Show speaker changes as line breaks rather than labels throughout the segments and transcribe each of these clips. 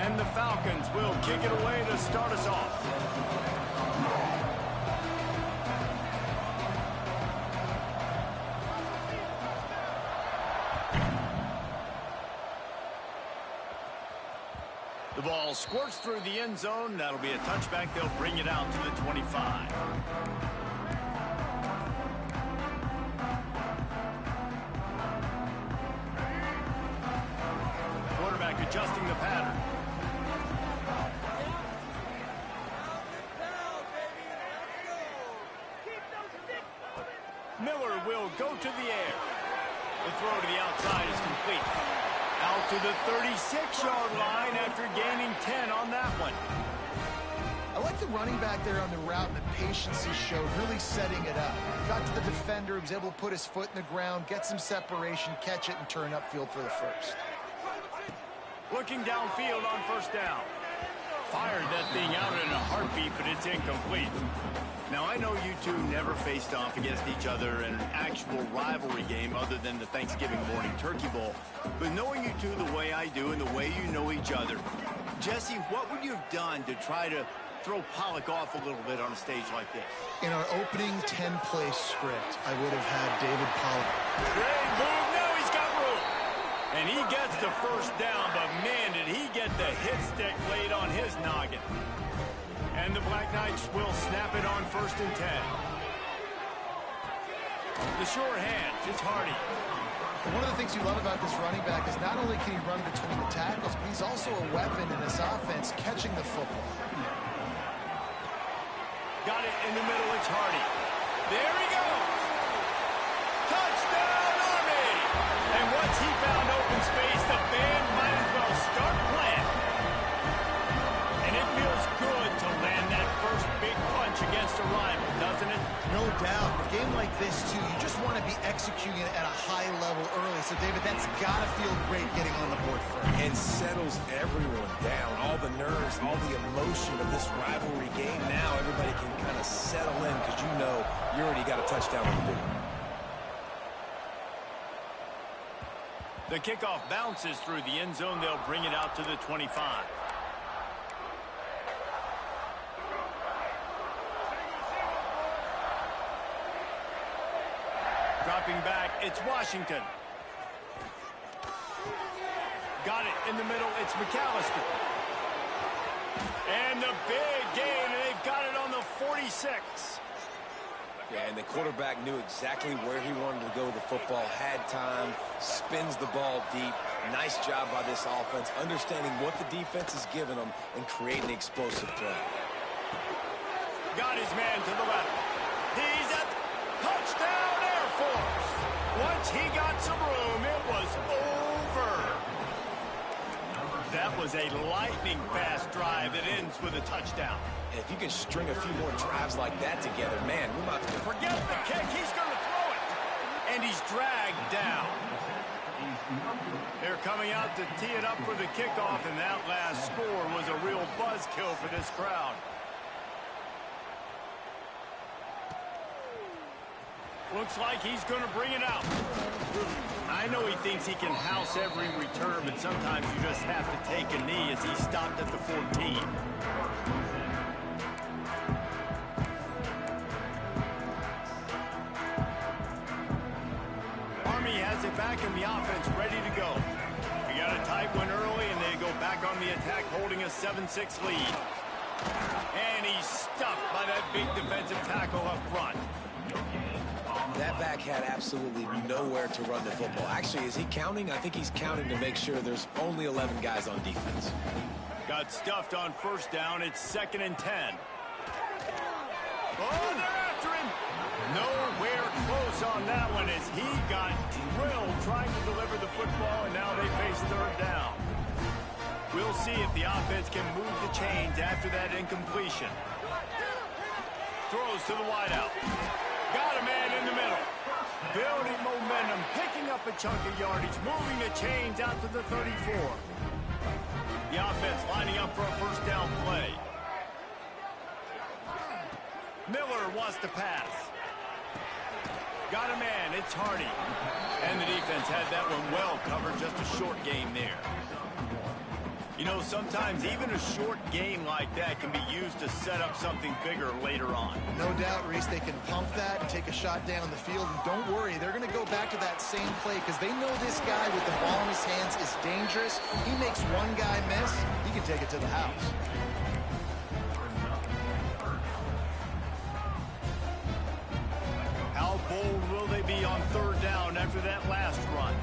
And the Falcons will kick it away to start us off. The ball squirts through the end zone. That'll be a touchback. They'll bring it out to the 25. Quarterback adjusting the pattern. Miller will go to the air. The throw to the outside is complete. Out to the 36-yard line after gaining 10 on that one.
I like the running back there on the route and the patience he showed, really setting it up. Got to the defender, was able to put his foot in the ground, get some separation, catch it, and turn upfield for the first.
Looking downfield on first down. Fired that thing out in a heartbeat, but it's incomplete. Now, I know you two never faced off against each other in an actual rivalry game other than the Thanksgiving morning Turkey Bowl. But knowing you two the way I do and the way you know each other, Jesse, what would you have done to try to throw Pollock off a little bit on a stage like this?
In our opening 10-play script, I would have had David Pollock.
Great move. Now he's got room. And he gets the first down, but man, did he get the hit stick laid on his noggin. And the Black Knights will snap it on 1st and 10. The sure hand, it's Hardy.
And one of the things you love about this running back is not only can he run between the tackles, but he's also a weapon in this offense, catching the football.
Got it in the middle, it's Hardy. There he goes. Touchdown, Army! And once he found open space, the band might as well start playing. And it feels good to land that first big punch against a rival, doesn't it?
No doubt. A game like this, too, you just want to be executing it at a high level early. So, David, that's got to feel great getting on the board first.
And settles everyone down. All the nerves, all the emotion of this rivalry game. Now everybody can kind of settle in because you know you already got a touchdown on the board.
The kickoff bounces through the end zone. They'll bring it out to the 25. Dropping back, it's Washington. Got it in the middle, it's McAllister. And the big gain, and they've got it on the 46.
Yeah, and the quarterback knew exactly where he wanted to go with the football, had time, spins the ball deep. Nice job by this offense, understanding what the defense is giving them and creating explosive play.
Got his man to the left. He's at touchdown Air Force. Once he got some room, it was over. That was a lightning-fast drive that ends with a touchdown.
And if you can string a few more drives like that together, man, we're about to
forget the kick. He's going to throw it. And he's dragged down. They're coming out to tee it up for the kickoff, and that last score was a real buzzkill for this crowd. Looks like he's going to bring it out. I know he thinks he can house every return, but sometimes you just have to take a knee as he stopped at the 14. Army has it back in the offense, ready to go. We got a tight one early, and they go back on the attack, holding a 7-6 lead. And he's stuffed by that big defensive tackle up front.
That back had absolutely nowhere to run the football. Actually, is he counting? I think he's counting to make sure there's only 11 guys on defense.
Got stuffed on first down. It's 2nd and 10. Oh, they're after him. Nowhere close on that one as he got drilled trying to deliver the football, and now they face 3rd down. We'll see if the offense can move the chains after that incompletion. Throws to the wideout. Got a man in the middle. Building momentum, picking up a chunk of yardage, moving the chains out to the 34. The offense lining up for a first down play. Miller wants to pass. Got a man, it's Hardy. And the defense had that one well covered, just a short game there. You know, sometimes even a short gain like that can be used to set up something bigger later on.
No doubt, Reese, they can pump that and take a shot down the field. And don't worry, they're going to go back to that same play because they know this guy with the ball in his hands is dangerous. He makes one guy miss, he can take it to the house.
How bold will they be on third down after that last run?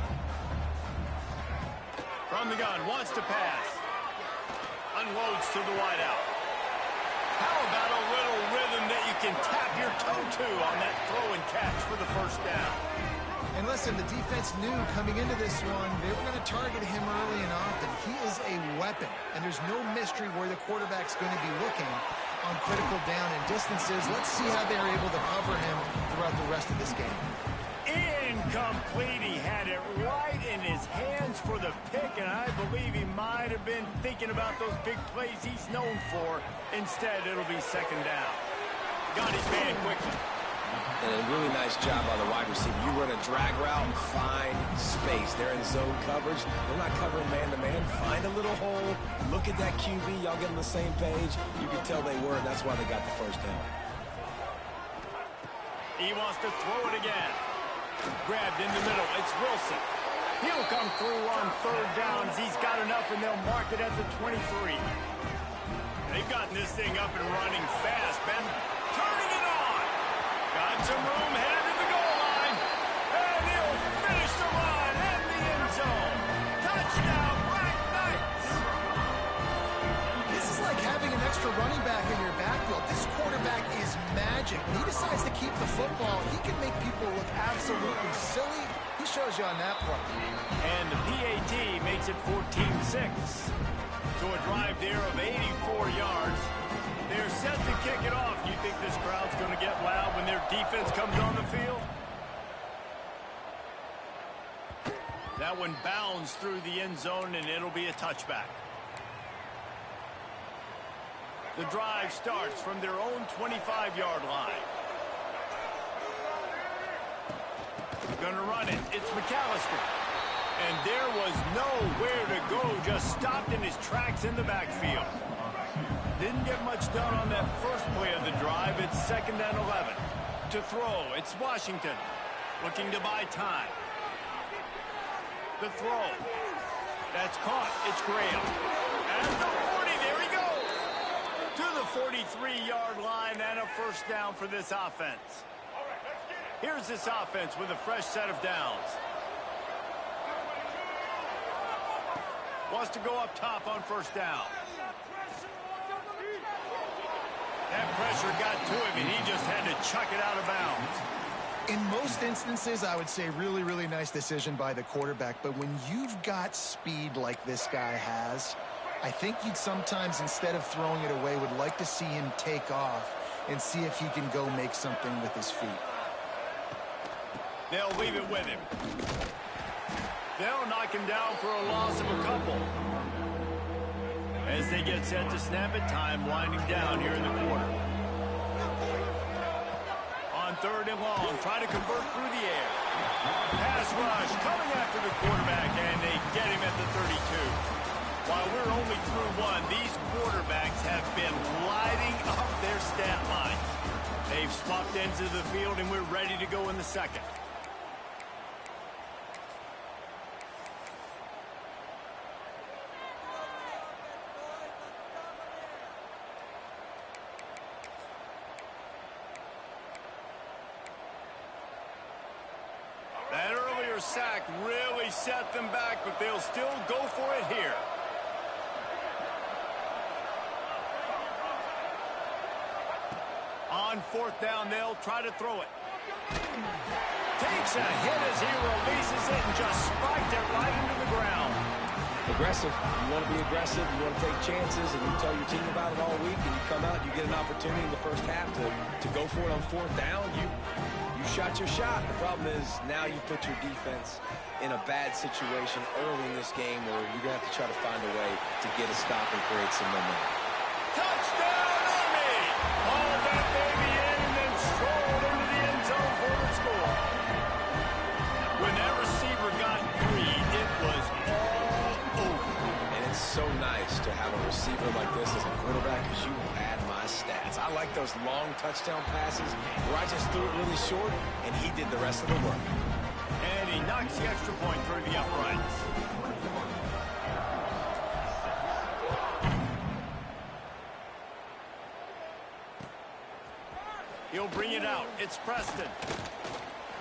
From the gun, wants to pass. Unloads to the wideout. How about a little rhythm that you can tap your toe to on that throw and catch for the first down?
And listen, the defense knew coming into this one, they were going to target him early and often. He is a weapon, and there's no mystery where the quarterback's going to be looking on critical down and distances. Let's see how they're able to cover him throughout the rest of this game.
Incomplete. He had it right in his hands for the pick, and I believe he might have been thinking about those big plays he's known for. Instead, it'll be second down. Got his man quickly.
And a really nice job by the wide receiver. You run a drag route and find space. They're in zone coverage. They're not covering man-to-man. Find a little hole. Look at that QB. Y'all get on the same page. You can tell they were, and that's why they got the first down.
He wants to throw it again. Grabbed in the middle. It's Wilson. He'll come through on third downs. He's got enough, and they'll mark it at the 23. They've gotten this thing up and running fast, Ben. Turning it on. Got some room, headed to the goal line. And he'll finish the run in the end zone. Touchdown, Black Knights.
This is like having an extra running back in your backfield. This quarterback is magic. When he decides to keep the football, he can make people look absolutely silly. He shows you on that play.
And the PAT makes it 14-6. So a drive there of 84 yards. They're set to kick it off. Do you think this crowd's going to get loud when their defense comes on the field? That one bounds through the end zone, and it'll be a touchback. The drive starts from their own 25-yard line. Gonna run it. It's McAllister. And there was nowhere to go. Just stopped in his tracks in the backfield. Didn't get much done on that first play of the drive. It's 2nd and 11. To throw, it's Washington. Looking to buy time. The throw. That's caught. It's Graham. At the 40, there he goes. To the 43-yard line and a first down for this offense. Here's this offense with a fresh set of downs. Wants to go up top on first down. That pressure got to him, and he just had to chuck it out of bounds.
In most instances, I would say really, really nice decision by the quarterback. But when you've got speed like this guy has, I think you'd sometimes, instead of throwing it away, would like to see him take off and see if he can go make something with his feet.
They'll leave it with him. They'll knock him down for a loss of a couple. As they get set to snap it, time winding down here in the quarter. On 3rd and long, try to convert through the air. Pass rush coming after the quarterback, and they get him at the 32. While we're only through one, these quarterbacks have been lighting up their stat line. They've swapped ends of the field, and we're ready to go in the second. That earlier sack really set them back, but they'll still go for it here. On 4th down, they'll try to throw it. Takes a hit as he releases it and just spiked it right into the ground.
Aggressive. You want to be aggressive. You want to take chances, and you tell your team about it all week, and you come out, you get an opportunity in the first half to go for it on 4th down. You shot your shot. The problem is now you put your defense in a bad situation early in this game where you're going to have to try to find a way to get a stop and create some momentum.
Touchdown, Army! Hauled that baby in and then strolled into the end zone for the score. When that receiver got 3, it was all over.
And it's so so nice to have a receiver like this as a quarterback because you will add my stats. I like those long touchdown passes where I just threw it really short and he did the rest of the work.
And he knocks the extra point through the uprights. He'll bring it out. It's Preston.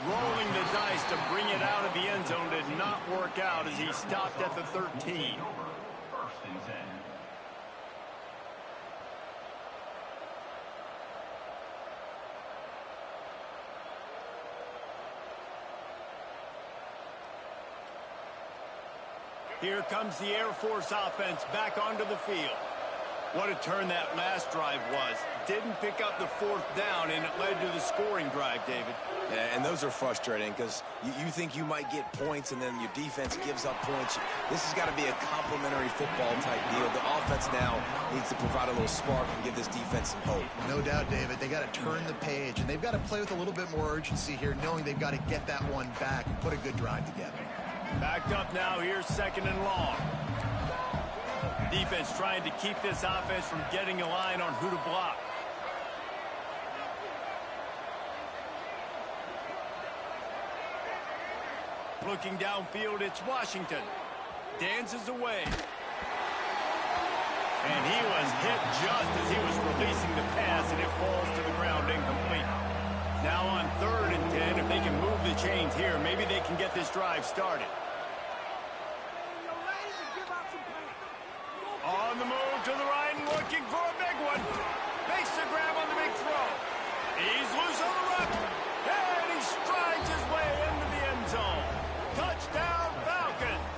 Rolling the dice to bring it out of the end zone did not work out as he stopped at the 13. Here comes the Air Force offense back onto the field. What a turn that last drive was. Didn't pick up the fourth down, and it led to the scoring drive, David.
Yeah, and those are frustrating because you think you might get points, and then your defense gives up points. This has got to be a complementary football type deal. The offense now needs to provide a little spark and give this defense some hope.
No doubt, David. They got to turn the page, and they've got to play with a little bit more urgency here, knowing they've got to get that one back and put a good drive together.
Backed up now. Here's second and long. Defense trying to keep this offense from getting a line on who to block. Looking downfield, it's Washington. Dances away. And he was hit just as he was releasing the pass, and it falls to the ground incomplete. Now on 3rd and 10, if they can move the chains here, maybe they can get this drive started. On the move to the right and looking for a big one. Makes the grab on the big throw. He's loose on the run. And he strides his way into the end zone. Touchdown, Falcons.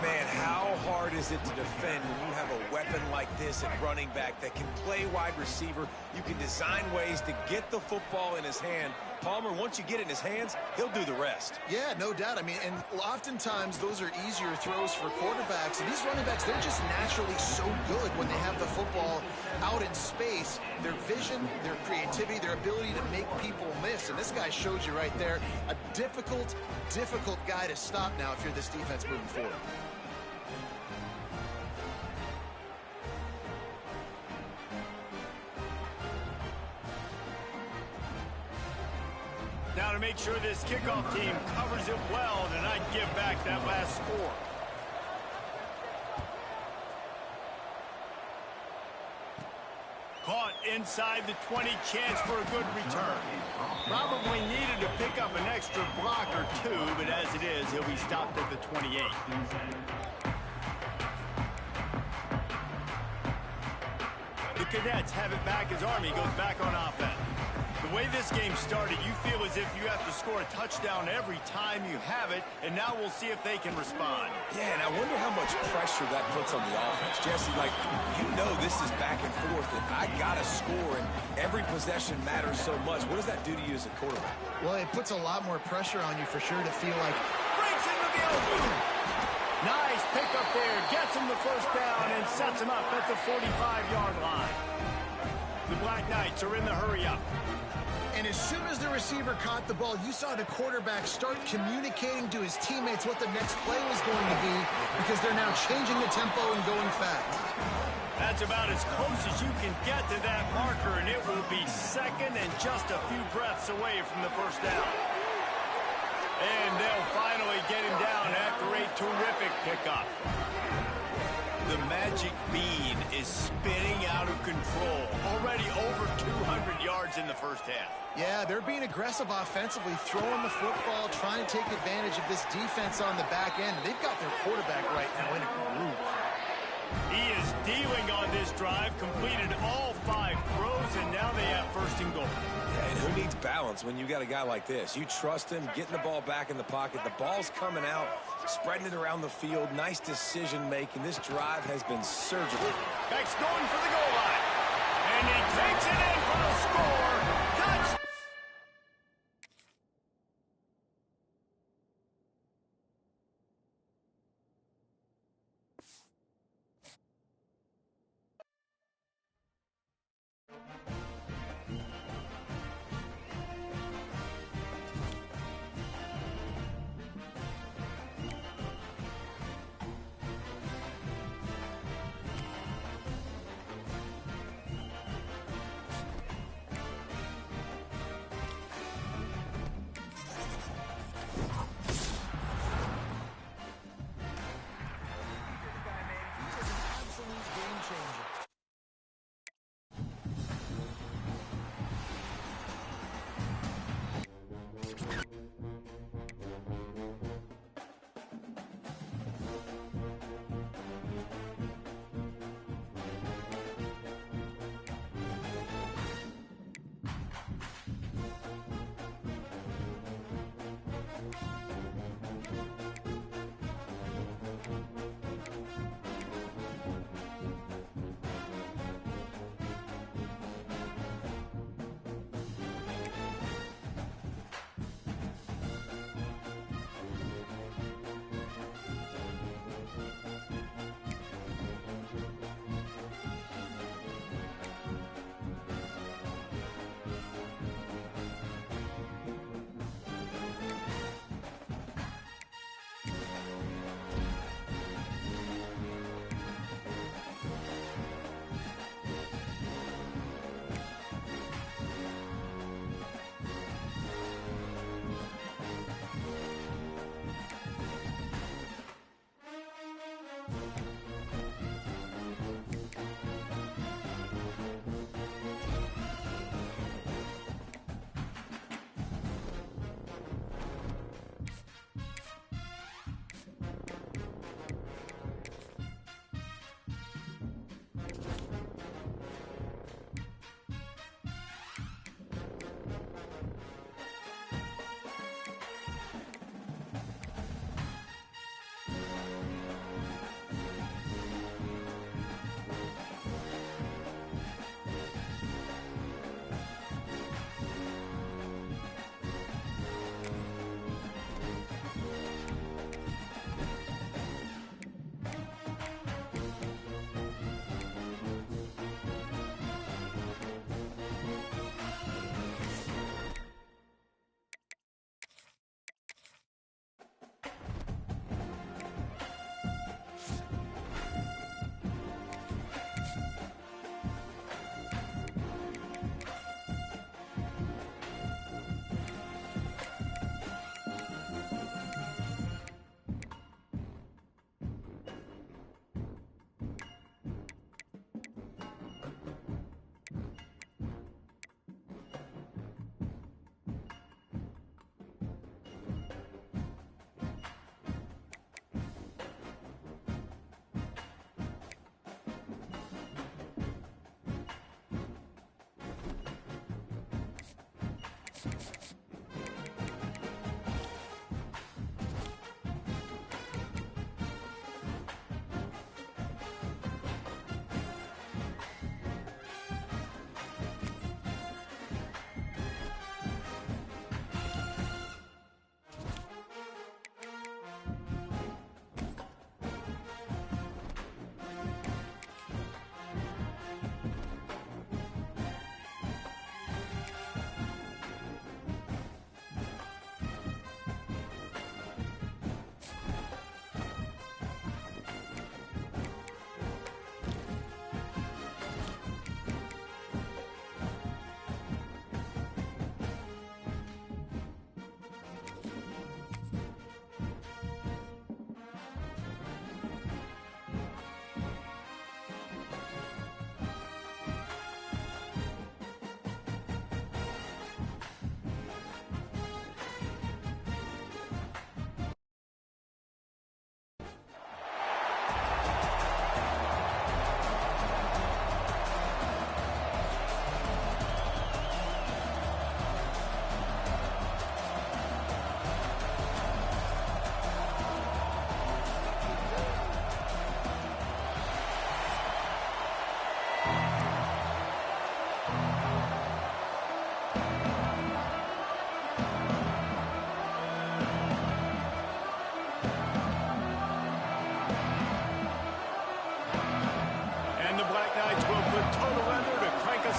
Man, how hard is it to defend when you have a weapon like this at running back that can play wide receiver? You can design ways to get the football in his hand. Palmer, once you get it in his hands, he'll do the rest.
Yeah, no doubt. I mean, and oftentimes those are easier throws for quarterbacks. And these running backs, they're just naturally so good when they have the football out in space. Their vision, their creativity, their ability to make people miss. And this guy showed you right there, a difficult guy to stop now if you're this defense moving forward.
Now to make sure this kickoff team covers it well, then I'd give back that last score. Caught inside the 20, chance for a good return. Probably needed to pick up an extra block or two, but as it is, he'll be stopped at the 28. The Cadets have it back as Army goes back on offense. The way this game started, you feel as if you have to score a touchdown every time you have it, and now we'll see if they can respond.
Yeah, and I wonder how much pressure that puts on the offense. Jesse, like, you know this is back and forth, and I got to score, and every possession matters so much. What does that do to you as a quarterback?
Well, it puts a lot more pressure on you for sure to feel like...
Breaks into the open. Nice pickup there. Gets him the first down and sets him up at the 45-yard line. The Black Knights are in the hurry-up.
And as soon as the receiver caught the ball, you saw the quarterback start communicating to his teammates what the next play was going to be because they're now changing the tempo and going fast.
That's about as close as you can get to that marker, and it will be second and just a few breaths away from the first down. And they'll finally get him down after a terrific pickup. The magic bean is spinning out of control. Already over 200 yards in the first half.
Yeah, they're being aggressive offensively, throwing the football, trying to take advantage of this defense on the back end. They've got their quarterback right now in a groove.
He is dealing on this drive, completed all 5 throws, and now they have first and goal.
Yeah, and who needs balance when you got a guy like this? You trust him, getting the ball back in the pocket. The ball's coming out, spreading it around the field. Nice decision-making. This drive has been surgical.
Beck's going for the goal line. And he takes it in for the score. Touch!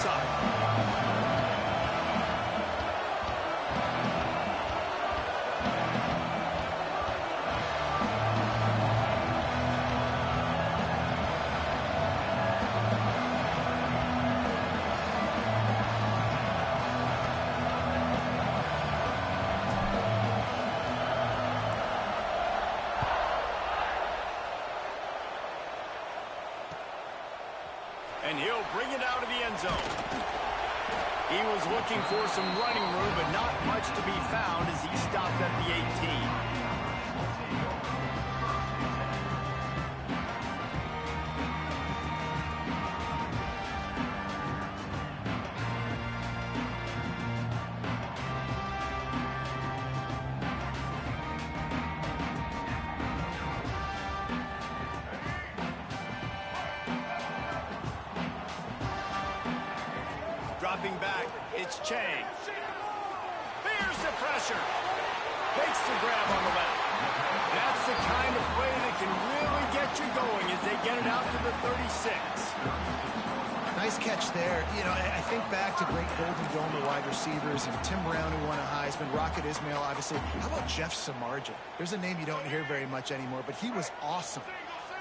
side. And he'll bring it out of the end zone. He was looking for some running room, but not much to be found as he stopped at the 18. Dropping back, it's Chang. Bears the pressure. Makes the grab on the left. That's the kind of play that can really get you going as they get it out to the 36.
Nice catch there. You know, I think back to great Golden Dome wide receivers and Tim Brown, who won a Heisman, Rocket Ismail, obviously. How about Jeff Samardzija? There's a name you don't hear very much anymore, but he was awesome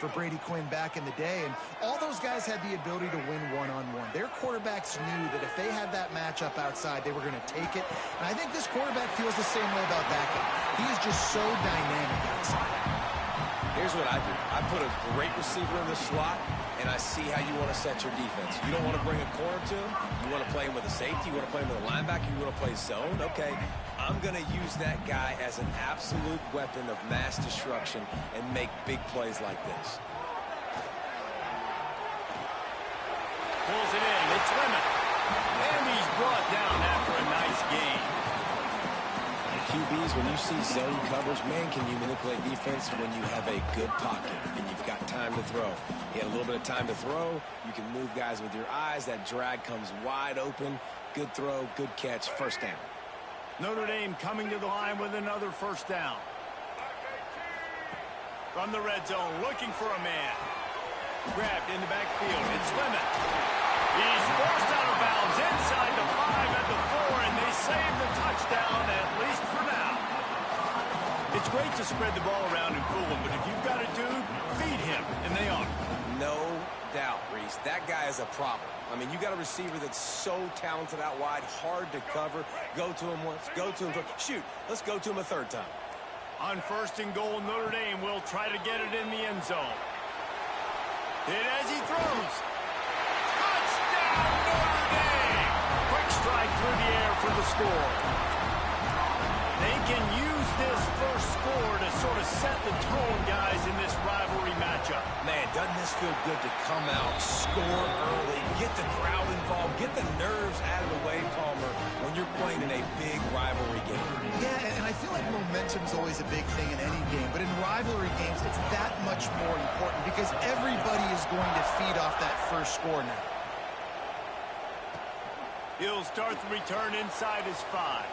for Brady Quinn back in the day, and all those guys had the ability to win one-on-one. Their quarterbacks knew that if they had that matchup outside, they were going to take it, and I think this quarterback feels the same way about that guy. He is just so dynamic outside.
Here's what I do. I put a great receiver in the slot, and I see how you want to set your defense. You don't want to bring a corner to him. You want to play him with a safety. You want to play him with a linebacker. You want to play zone. Okay, I'm going to use that guy as an absolute weapon of mass destruction and make big plays like this.
Pulls it in. It's Lemon. And he's brought down after a nice gain.
QBs, when you see zone coverage, man, can you manipulate defense when you have a good pocket and you've got time to throw. You had a little bit of time to throw. You can move guys with your eyes. That drag comes wide open. Good throw, good catch, first down.
Notre Dame coming to the line with another first down. From the red zone, looking for a man. Grabbed in the backfield. It's Lemon. He's forced out of bounds inside the 5 at the 4, and they save the touchdown, at least for now. It's great to spread the ball around and fool him, but if you've got a dude, feed him, and they are.
No doubt, Reese. That guy is a problem. I mean, you got a receiver that's so talented out wide, hard to cover. Go to him once, go to him twice. Shoot, let's go to him a third time.
On 1st and goal, Notre Dame will try to get it in the end zone. Hit as he throws. Touchdown, Notre Dame! Quick strike through the air for the score. They can use this first score to sort of set the tone, guys, in this rivalry matchup.
Man, doesn't this feel good to come out, score early, get the crowd involved, get the nerves out of the way, Palmer, when you're playing in a big rivalry game.
Yeah, and I feel like momentum's always a big thing in any game, but in rivalry games, it's that much more important because everybody is going to feed off that first score now.
He'll start the return inside his 5.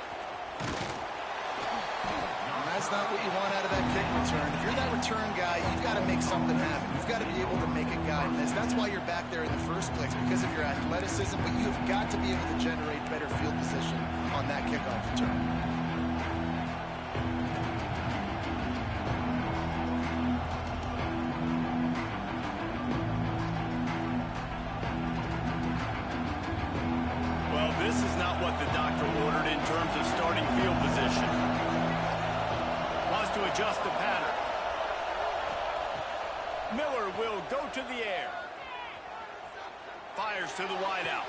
That's not what you want out of that kick return. If you're that return guy, you've got to make something happen. You've got to be able to make a guy miss. That's why you're back there in the first place, because of your athleticism, but you've got to be able to generate better field position on that kickoff return.
Well, this is not what the doctor ordered in terms of starting field position. To adjust the pattern. Miller will go to the air. Fires to the wideout.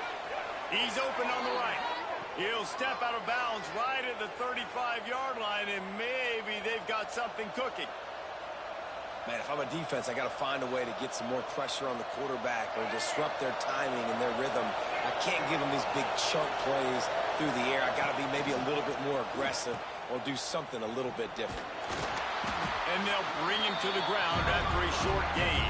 He's open on the right. He'll step out of bounds right at the 35-yard line, and maybe they've got something cooking.
Man, if I'm a defense, I got to find a way to get some more pressure on the quarterback or disrupt their timing and their rhythm. I can't give them these big chunk plays through the air. I got to be maybe a little bit more aggressive or do something a little bit different.
And they'll bring him to the ground after a short gain.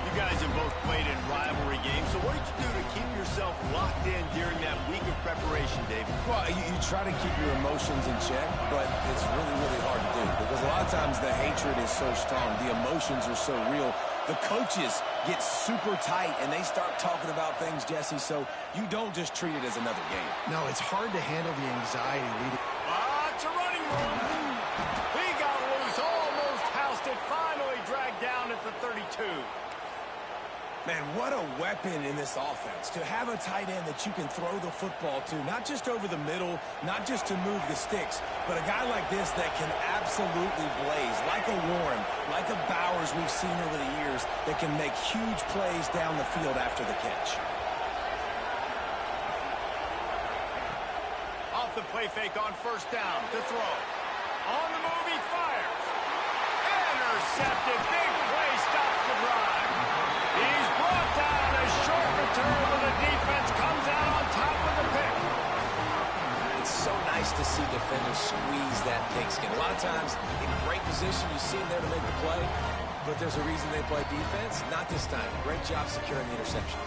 You guys have both played in rivalry games, so what did you do to keep yourself locked in during that week of preparation, David?
Well, you try to keep your emotions in check, but it's really, really hard to do because a lot of times the hatred is so strong, the emotions are so real, The coaches get super tight, and they start talking about things, Jesse, so you don't just treat it as another game.
No, it's hard to handle the anxiety leading.
It's a running room. He got loose, almost housed it, finally dragged down at the 32.
Man, what a weapon in this offense. To have a tight end that you can throw the football to, not just over the middle, not just to move the sticks, but a guy like this that can absolutely blaze, like a Warren, like a Bowers we've seen over the years, that can make huge plays down the field after the catch.
Off the play fake on first down to throw. On the move, he fires. Intercepted. Big play stops the drive. He's brought down. A short return when the defense comes out on top of the pick.
It's so nice to see defenders squeeze that pigskin. A lot of times, in great position, you see them there to make the play, but there's a reason they play defense. Not this time. Great job securing the interception.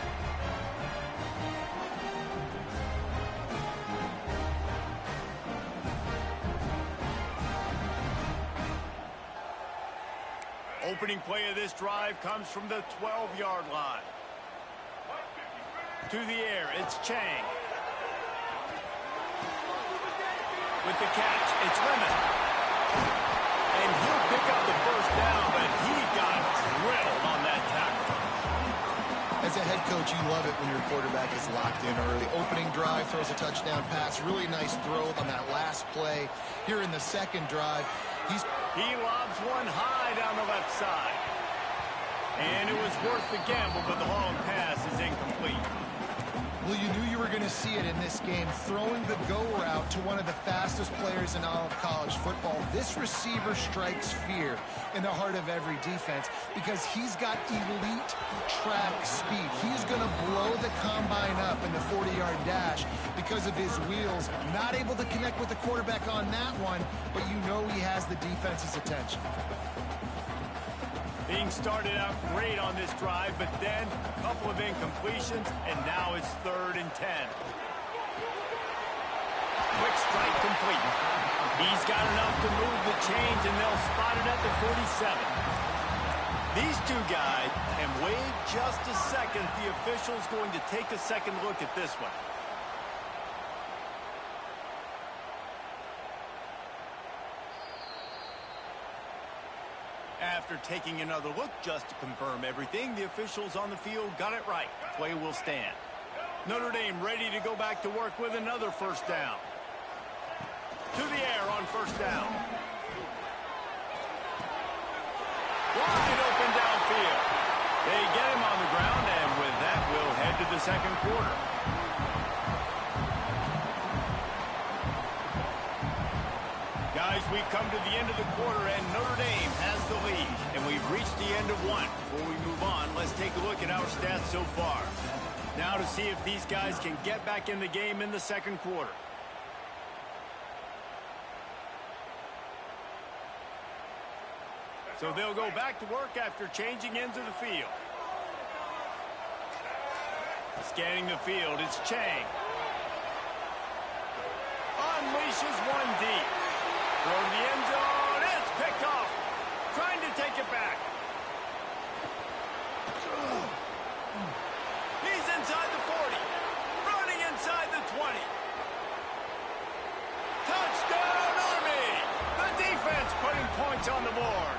Opening play of this drive comes from the 12-yard line. To the air, it's Chang. With the catch, it's Lemon. And he'll pick up the first down, but he got drilled on that tackle.
As a head coach, you love it when your quarterback is locked in early. Opening drive, throws a touchdown pass. Really nice throw on that last play. Here in the second drive,
he lobs one high down the left side. And it was worth the gamble, but the long pass is incomplete.
Well, you knew you were going to see it in this game. Throwing the go route to one of the fastest players in all of college football. This receiver strikes fear in the heart of every defense because he's got elite track speed. He's going to blow the combine up in the 40-yard dash because of his wheels. Not able to connect with the quarterback on that one, but you know he has the defense's attention.
Being started out great on this drive, but then a couple of incompletions, and now it's 3rd and 10. Quick strike complete. He's got enough to move the chains, and they'll spot it at the 47. These two guys, and wait just a second, the official's going to take a second look at this one. After taking another look just to confirm everything, the officials on the field got it right. Play will stand. Notre Dame ready to go back to work with another first down. To the air on first down. Wide open downfield. They get him on the ground, and with that, we'll head to the second quarter. Guys, we've come to the end of the quarter, and Notre Dame has the lead. And we've reached the end of one. Before we move on, let's take a look at our stats so far. Now to see if these guys can get back in the game in the second quarter. So they'll go back to work after changing ends of the field. Scanning the field, it's Chang. Unleashes one deep. Throw to the end zone. It's picked off. Trying to take it back. He's inside the 40. Running inside the 20. Touchdown, Army! The defense putting points on the board.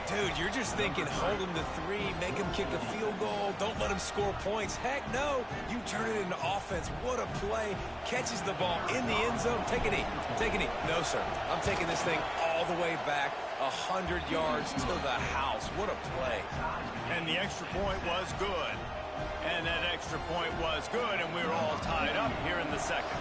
Dude, you're just thinking, hold him to 3, make him kick a field goal, don't let him score points. Heck no, you turn it into offense. What a play. Catches the ball in the end zone. Take a knee. Take a knee. No, sir. I'm taking this thing all the way back 100 yards to the house. What a play.
And the extra point was good. And that extra point was good, and we were all tied up here in the second.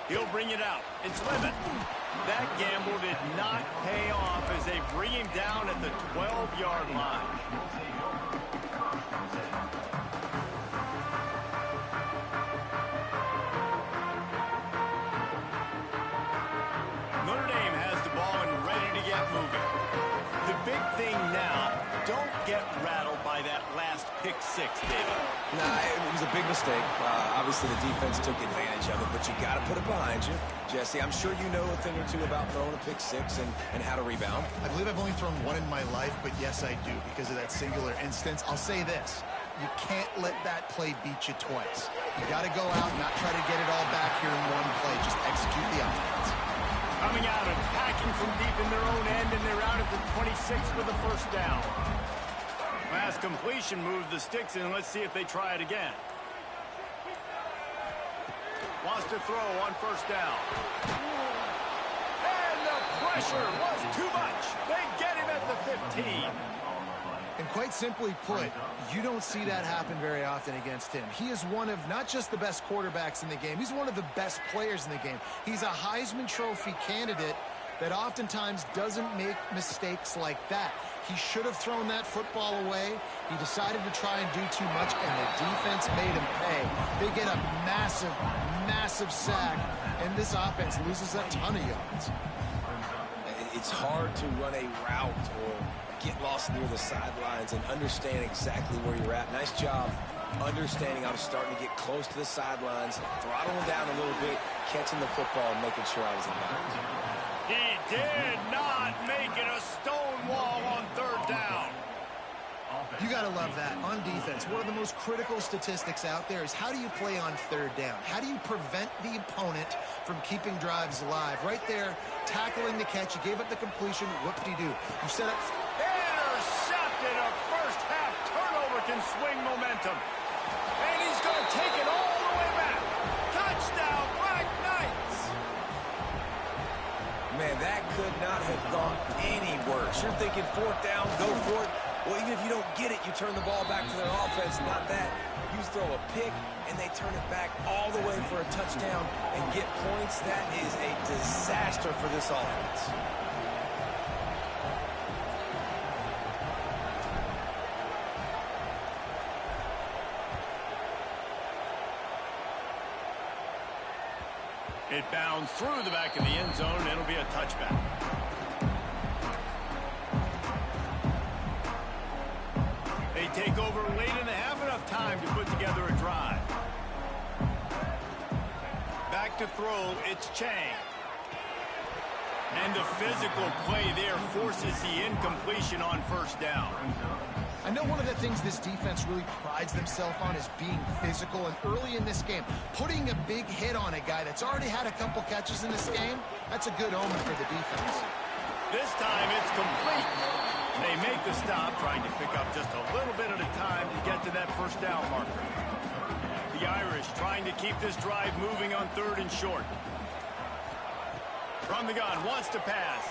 He'll bring it out. It's Lemon. That gamble did not pay off as they bring him down at the 12-yard line. Notre Dame has the ball and ready to get moving. The big thing now, don't get rattled by that last pick six, David.
Nah, it was a big mistake. Obviously, the defense took advantage of it, but you got to put it behind you. Jesse, I'm sure you know a thing or two about throwing a pick six and how to rebound.
I believe I've only thrown one in my life, but yes, I do because of that singular instance. I'll say this. You can't let that play beat you twice. You got to go out and not try to get it all back here in one play. Just execute the offense.
Coming out, attacking from deep in their own end, and they're out at the 26 with a first down. Last completion moved the sticks in. Let's see if they try it again. Wants to throw on first down. And the pressure was too much. They get him at the 15.
And quite simply put, you don't see that happen very often against him. He is one of not just the best quarterbacks in the game, he's one of the best players in the game. He's a Heisman Trophy candidate that oftentimes doesn't make mistakes like that. He should have thrown that football away. He decided to try and do too much, and the defense made him pay. They get a massive, massive sack, and this offense loses a ton of yards.
It's hard to run a route or get lost near the sidelines and understand exactly where you're at. Nice job understanding how to start to get close to the sidelines, throttling down a little bit, catching the football, and making sure I was in bounds.
He did not make it a stonewall on third down.
You got to love that. On defense, one of the most critical statistics out there is how do you play on third down? How do you prevent the opponent from keeping drives alive? Right there, tackling the catch. You gave up the completion. Whoop-de-doo. You set up...
Intercepted. A first half turnover can swing momentum. And he's going to take it all the way back. Touchdown, Black Knights.
Man, that could not have gone any worse. You're thinking fourth down, go for it. Well, even if you don't get it, you turn the ball back to their offense. Not that. You throw a pick, and they turn it back all the way for a touchdown and get points. That is a disaster for this offense.
It bounds through the back of the end zone. It'll be a touchback. They take over late in the half, enough time to put together a drive. Back to throw, it's Chang. And the physical play there forces the incompletion on first down.
I know one of the things this defense really prides themselves on is being physical, and early in this game, putting a big hit on a guy that's already had a couple catches in this game, that's a good omen for the defense.
This time it's complete. They make the stop, trying to pick up just a little bit at a time to get to that first down marker. The Irish trying to keep this drive moving on third and short. From the gun, wants to pass.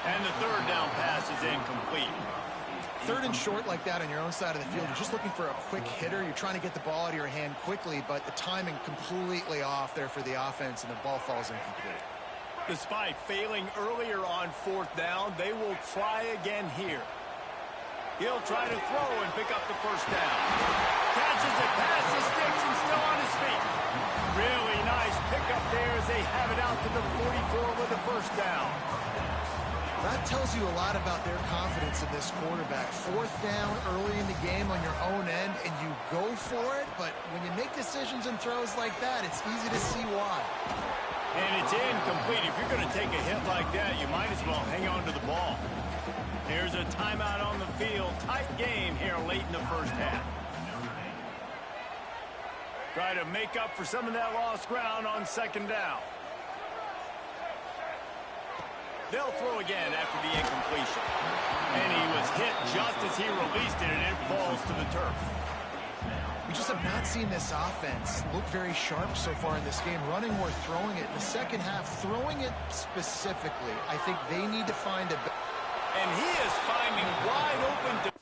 And the third down pass is incomplete.
Third and short like that on your own side of the field, you're just looking for a quick hitter. You're trying to get the ball out of your hand quickly, but the timing completely off there for the offense, and the ball falls incomplete.
Despite failing earlier on fourth down, they will try again here. He'll try to throw and pick up the first down. Catches it past the sticks and still on his feet. Really nice pickup there as they have it out to the 44 with the first down.
That tells you a lot about their confidence in this quarterback. Fourth down early in the game on your own end, and you go for it, but when you make decisions and throws like that, it's easy to see why.
And it's incomplete. If you're going to take a hit like that, you might as well hang on to the ball. There's a timeout on the field. Tight game here late in the first half. Try to make up for some of that lost ground on second down. They'll throw again after the incompletion. And he was hit just as he released it, and it falls to the turf.
We just have not seen this offense look very sharp so far in this game, running or throwing it. In the second half, throwing it specifically, I think they need to find a...
And he is finding wide open...